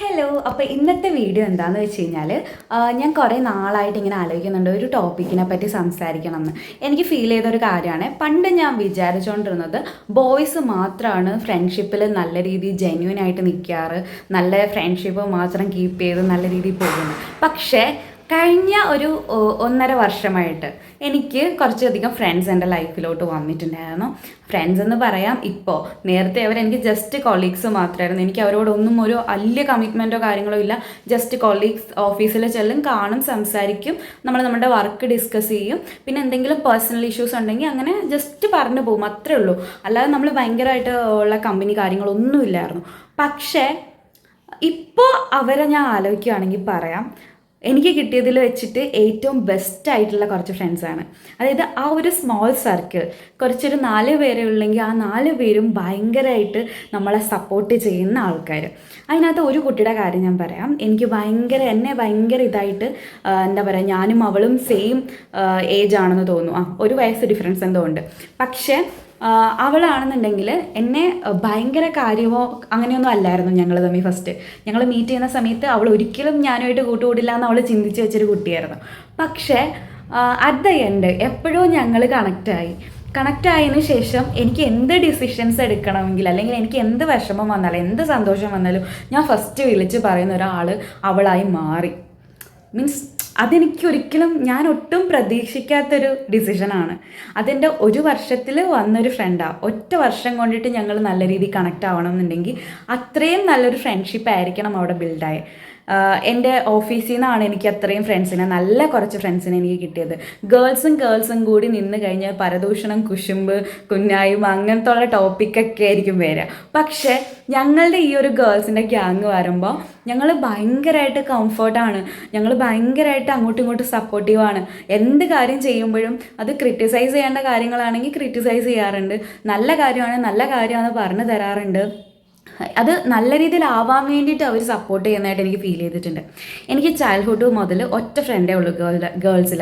Hello. അപ്പോൾ ഇന്നത്തെ video എന്താണെന്ന് വെച്ച് കഴിഞ്ഞാൽ ഞാൻ കുറേ നാളായിട്ട് ഇങ്ങനെ ആലോചിക്കുന്നുണ്ട് ഒരു ടോപ്പിക്കിനെ പറ്റി സംസാരിക്കണം എന്ന്. എനിക്ക് ഫീൽ ചെയ്തൊരു കാര്യമാണ്, പണ്ട് ഞാൻ വിചാരിച്ചുകൊണ്ടിരുന്നത് ബോയ്സ് മാത്രമാണ് ഫ്രണ്ട്ഷിപ്പിൽ നല്ല രീതിയിൽ ജെന്യൂൻ ആയിട്ട് നിൽക്കാറ്, നല്ല ഫ്രണ്ട്ഷിപ്പ് മാത്രം കീപ്പ് ചെയ്ത് നല്ല രീതിയിൽ പോകുന്നു. പക്ഷേ കഴിഞ്ഞ ഒരു 1.5 വർഷമായിട്ട് എനിക്ക് കുറച്ചധികം ഫ്രണ്ട്സ് എൻ്റെ ലൈഫിലോട്ട് വന്നിട്ടുണ്ടായിരുന്നു. ഫ്രണ്ട്സ് എന്ന് പറയാം, ഇപ്പോൾ നേരത്തെ അവരെനിക്ക് ജസ്റ്റ് കൊളീഗ്സ് മാത്രമായിരുന്നു. എനിക്ക് അവരോടൊന്നും ഒരു വലിയ കമ്മിറ്റ്മെൻറ്റോ കാര്യങ്ങളോ ഇല്ല. ജസ്റ്റ് കൊളീഗ്സ്, ഓഫീസിൽ ചെല്ലും, കാണും, സംസാരിക്കും, നമ്മുടെ വർക്ക് ഡിസ്കസ് ചെയ്യും, പിന്നെ എന്തെങ്കിലും പേഴ്സണൽ ഇഷ്യൂസ് ഉണ്ടെങ്കിൽ അങ്ങനെ ജസ്റ്റ് പറഞ്ഞു പോകും, അത്രേ ഉള്ളൂ. അല്ലാതെ നമ്മൾ ഭയങ്കരമായിട്ട് ഉള്ള കമ്പനി കാര്യങ്ങളൊന്നുമില്ലായിരുന്നു. പക്ഷേ ഇപ്പോൾ അവരെ ഞാൻ ആലോചിക്കുകയാണെങ്കിൽ പറയാം, എനിക്ക് കിട്ടിയതിൽ വെച്ചിട്ട് ഏറ്റവും ബെസ്റ്റ് ആയിട്ടുള്ള കുറച്ച് ഫ്രണ്ട്സാണ്. അതായത് ആ ഒരു സ്മോൾ സർക്കിൾ, കുറച്ചൊരു 4 പേരെ ഉള്ളെങ്കിൽ ആ 4 പേരും ഭയങ്കരമായിട്ട് നമ്മളെ സപ്പോർട്ട് ചെയ്യുന്ന ആൾക്കാർ. അതിനകത്ത് ഒരു കുട്ടിയുടെ കാര്യം ഞാൻ പറയാം. എനിക്ക് എന്നെ ഭയങ്കര ഇതായിട്ട്, എന്താ പറയുക, ഞാനും അവളും സെയിം ഏജ് ആണെന്ന് തോന്നുന്നു, 1 വയസ്സ് ഡിഫറൻസ് എന്തോ ഉണ്ട്. പക്ഷേ അവളാണെന്നുണ്ടെങ്കിൽ എന്നെ ഭയങ്കര കാര്യമോ അങ്ങനെയൊന്നും അല്ലായിരുന്നു ഞങ്ങൾ തമ്മിൽ. ഫസ്റ്റ് ഞങ്ങൾ മീറ്റ് ചെയ്യുന്ന സമയത്ത് അവൾ ഒരിക്കലും ഞാനുമായിട്ട് കൂട്ടുകൂടില്ല എന്ന് അവൾ ചിന്തിച്ച് വെച്ചൊരു കുട്ടിയായിരുന്നു. പക്ഷേ അറ്റ് ദ എൻഡ് എപ്പോഴും ഞങ്ങൾ കണക്റ്റ് ആയതിനു ശേഷം എനിക്ക് എന്ത് ഡിസിഷൻസ് എടുക്കണമെങ്കിൽ, അല്ലെങ്കിൽ എനിക്ക് എന്ത് വിഷമം വന്നാലും എന്ത് സന്തോഷം വന്നാലും ഞാൻ ഫസ്റ്റ് വിളിച്ച് പറയുന്ന ഒരാൾ അവളായി മാറി. മീൻസ് അതെനിക്കൊരിക്കലും, ഞാൻ ഒട്ടും പ്രതീക്ഷിക്കാത്തൊരു ഡിസിഷനാണ്. അതെൻ്റെ 1 വർഷത്തിൽ വന്നൊരു ഫ്രണ്ടാണ്. 1 വർഷം കൊണ്ടിട്ട് ഞങ്ങൾ നല്ല രീതിയിൽ കണക്റ്റ് ആവണം എന്നുണ്ടെങ്കിൽ അത്രയും നല്ലൊരു ഫ്രണ്ട്ഷിപ്പ് ആയിരിക്കണം അവിടെ ബിൽഡായത്. എൻ്റെ ഓഫീസിൽ നിന്നാണ് എനിക്ക് അത്രയും ഫ്രണ്ട്സിനെ, നല്ല കുറച്ച് ഫ്രണ്ട്സിനെ എനിക്ക് കിട്ടിയത്. ഗേൾസും കൂടി നിന്ന് കഴിഞ്ഞാൽ പരദൂഷണം, കുശുമ്പ്, കുഞ്ഞായ്മ അങ്ങനത്തെ ഉള്ള ടോപ്പിക്കൊക്കെ ആയിരിക്കും വരിക. പക്ഷേ ഞങ്ങളുടെ ഈ ഒരു ഗേൾസിൻ്റെ ഗ്യാങ് വരുമ്പോൾ ഞങ്ങൾ ഭയങ്കരമായിട്ട് കംഫർട്ടാണ്, ഞങ്ങൾ ഭയങ്കരമായിട്ട് അങ്ങോട്ടും ഇങ്ങോട്ടും സപ്പോർട്ടീവാണ്. എന്ത് കാര്യം ചെയ്യുമ്പോഴും അത് ക്രിട്ടിസൈസ് ചെയ്യേണ്ട കാര്യങ്ങളാണെങ്കിൽ ക്രിട്ടിസൈസ് ചെയ്യാറുണ്ട്, നല്ല കാര്യമാണെന്ന് പറഞ്ഞു തരാറുണ്ട്. അത് നല്ല രീതിയിലാവാൻ വേണ്ടിയിട്ട് അവർ സപ്പോർട്ട് ചെയ്യുന്നതായിട്ട് എനിക്ക് ഫീൽ ചെയ്തിട്ടുണ്ട്. എനിക്ക് ചൈൽഡ്ഹുഡ് മുതൽ ഒറ്റ ഫ്രണ്ടേ ഉള്ളൂ ഗേൾസിൽ,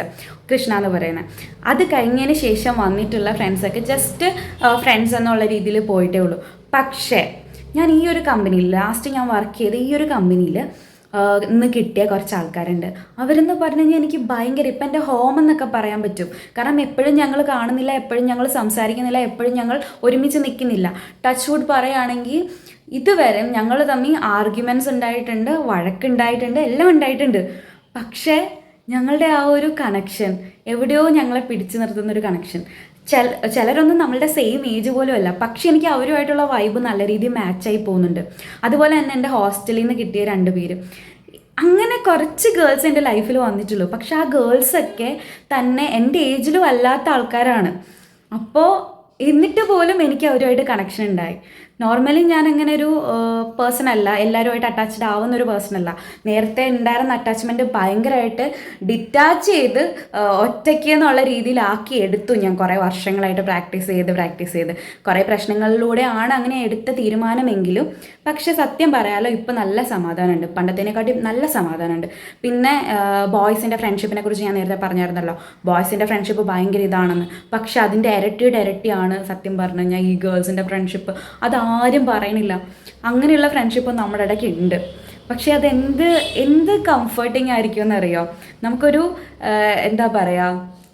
കൃഷ്ണ എന്ന് പറയുന്നത്. അത് കഴിഞ്ഞതിന് ശേഷം വന്നിട്ടുള്ള ഫ്രണ്ട്സൊക്കെ ജസ്റ്റ് ഫ്രണ്ട്സ് എന്നുള്ള രീതിയിൽ പോയിട്ടേ ഉള്ളൂ. പക്ഷേ ഞാൻ ഈ ഒരു കമ്പനിയിൽ, ലാസ്റ്റ് ഞാൻ വർക്ക് ചെയ്ത ഈ ഒരു കമ്പനിയിൽ ഇന്ന് കിട്ടിയ കുറച്ച് ആൾക്കാരുണ്ട്. അവരെന്ന് പറഞ്ഞു കഴിഞ്ഞാൽ എനിക്ക് ഭയങ്കര, ഇപ്പം എൻ്റെ ഹോം എന്നൊക്കെ പറയാൻ പറ്റും. കാരണം എപ്പോഴും ഞങ്ങൾ കാണുന്നില്ല, എപ്പോഴും ഞങ്ങൾ സംസാരിക്കുന്നില്ല, എപ്പോഴും ഞങ്ങൾ ഒരുമിച്ച് നിൽക്കുന്നില്ല. ടച്ച് വുഡ് പറയുകയാണെങ്കിൽ ഇതുവരെ ഞങ്ങൾ തമ്മിൽ ആർഗ്യുമെൻറ്റ്സ് ഉണ്ടായിട്ടുണ്ട്, വഴക്കുണ്ടായിട്ടുണ്ട്, എല്ലാം ഉണ്ടായിട്ടുണ്ട്. പക്ഷേ ഞങ്ങളുടെ ആ ഒരു കണക്ഷൻ എവിടെയോ ഞങ്ങളെ പിടിച്ചു നിർത്തുന്നൊരു കണക്ഷൻ. ചിലരൊന്നും നമ്മളുടെ സെയിം ഏജ് പോലും അല്ല, പക്ഷെ എനിക്ക് അവരുമായിട്ടുള്ള വൈബ് നല്ല രീതിയിൽ മാച്ചായി പോകുന്നുണ്ട്. അതുപോലെ തന്നെ എൻ്റെ ഹോസ്റ്റലിൽ നിന്ന് കിട്ടിയ 2 പേര്, അങ്ങനെ കുറച്ച് ഗേൾസ് എൻ്റെ ലൈഫിൽ വന്നിട്ടുള്ളൂ. പക്ഷെ ആ ഗേൾസൊക്കെ തന്നെ എൻ്റെ ഏജിലും അല്ലാത്ത ആൾക്കാരാണ്. അപ്പോൾ എന്നിട്ട് പോലും എനിക്ക് അവരുമായിട്ട് കണക്ഷൻ ഉണ്ടായി. നോർമലി ഞാൻ അങ്ങനെ ഒരു പേഴ്സൺ അല്ല, എല്ലാവരുമായിട്ട് അറ്റാച്ച്ഡ് ആവുന്ന ഒരു പേഴ്സൺ അല്ല. നേരത്തെ ഉണ്ടായിരുന്ന അറ്റാച്ച്മെൻറ്റ് ഭയങ്കരമായിട്ട് ഡിറ്റാച്ച് ചെയ്ത് ഒറ്റയ്ക്ക് എന്നുള്ള രീതിയിലാക്കി എടുത്തു ഞാൻ. കുറേ വർഷങ്ങളായിട്ട് പ്രാക്ടീസ് ചെയ്ത് കുറേ പ്രശ്നങ്ങളിലൂടെയാണ് അങ്ങനെ എടുത്ത തീരുമാനമെങ്കിലും, പക്ഷെ സത്യം പറയാലോ ഇപ്പോൾ നല്ല സമാധാനമുണ്ട്, പണ്ടത്തേനെക്കാട്ടി നല്ല സമാധാനമുണ്ട്. പിന്നെ ബോയ്സിൻ്റെ ഫ്രണ്ട്ഷിപ്പിനെ കുറിച്ച് ഞാൻ നേരത്തെ പറഞ്ഞായിരുന്നല്ലോ, ബോയ്സിൻ്റെ ഫ്രണ്ട്ഷിപ്പ് ഭയങ്കര ഇതാണെന്ന്. പക്ഷെ അതിൻ്റെ ഇരട്ടിയാണ് സത്യം പറഞ്ഞു കഴിഞ്ഞാൽ ഈ ഗേൾസിൻ്റെ ഫ്രണ്ട്ഷിപ്പ്. ആരും പറയണില്ല. അങ്ങനെയുള്ള ഫ്രണ്ട്ഷിപ്പ് നമ്മുടെ ഇടയ്ക്ക് ഉണ്ട്. പക്ഷേ എന്ത് കംഫർട്ടിങ് ആയിരിക്കും എന്നറിയോ, നമുക്കൊരു എന്താ പറയുക,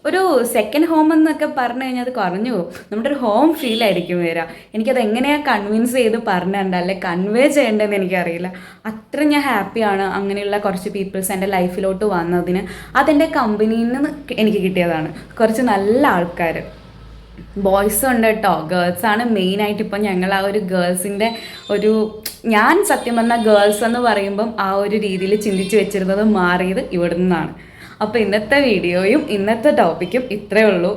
ഒരു സെക്കൻഡ് ഹോം എന്നൊക്കെ പറഞ്ഞു കഴിഞ്ഞാൽ അത് കുറഞ്ഞു പോകും. നമ്മുടെ ഒരു ഹോം ഫീൽ ആയിരിക്കും വരിക. എനിക്കത് എങ്ങനെയാണ് കൺവിൻസ് ചെയ്ത് പറഞ്ഞിട്ടുണ്ട്, അല്ലെ കൺവേ ചെയ്യേണ്ടതെന്ന് എനിക്കറിയില്ല. അത്ര ഞാൻ ഹാപ്പിയാണ് അങ്ങനെയുള്ള കുറച്ച് പീപ്പിൾസ് എൻ്റെ ലൈഫിലോട്ട് വന്നതിന്. അതെൻ്റെ കമ്പനിയിൽ നിന്ന് എനിക്ക് കിട്ടിയതാണ്. കുറച്ച് നല്ല ആൾക്കാർ, ബോയ്സും ഉണ്ട് കേട്ടോ, ഗേൾസാണ് മെയിനായിട്ട്. ഇപ്പം ഞങ്ങൾ ആ ഒരു ഗേൾസിൻ്റെ ഞാൻ സത്യം പറഞ്ഞാൽ ഗേൾസ് എന്ന് പറയുമ്പം ആ ഒരു രീതിയിൽ ചിന്തിച്ച് വെച്ചിരുന്നത് മാറിയത് ഇവിടെ നിന്നാണ്. അപ്പോൾ ഇന്നത്തെ വീഡിയോയും ഇന്നത്തെ ടോപ്പിക്കും ഇത്രയേ ഉള്ളൂ.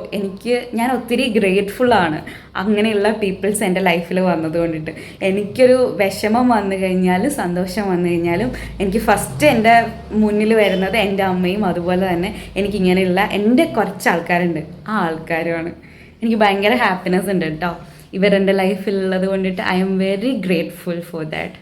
ഞാൻ ഒത്തിരി ഗ്രേറ്റ്ഫുള്ളാണ് അങ്ങനെയുള്ള പീപ്പിൾസ് എൻ്റെ ലൈഫിൽ വന്നത് കൊണ്ടിട്ട്. എനിക്കൊരു വിഷമം വന്നു കഴിഞ്ഞാലും സന്തോഷം വന്നു കഴിഞ്ഞാലും എനിക്ക് ഫസ്റ്റ് എൻ്റെ മുന്നിൽ വരുന്നത് എൻ്റെ അമ്മയും, അതുപോലെ തന്നെ എനിക്കിങ്ങനെയുള്ള എൻ്റെ കുറച്ച് ആൾക്കാരുണ്ട്, ആ ആൾക്കാരുമാണ്. എനിക്ക് ഭയങ്കര ഹാപ്പിനെസ് ഉണ്ട് കേട്ടോ ഇവരെൻ്റെ ലൈഫിലുള്ളത് കൊണ്ടിട്ട്. I am very grateful for that.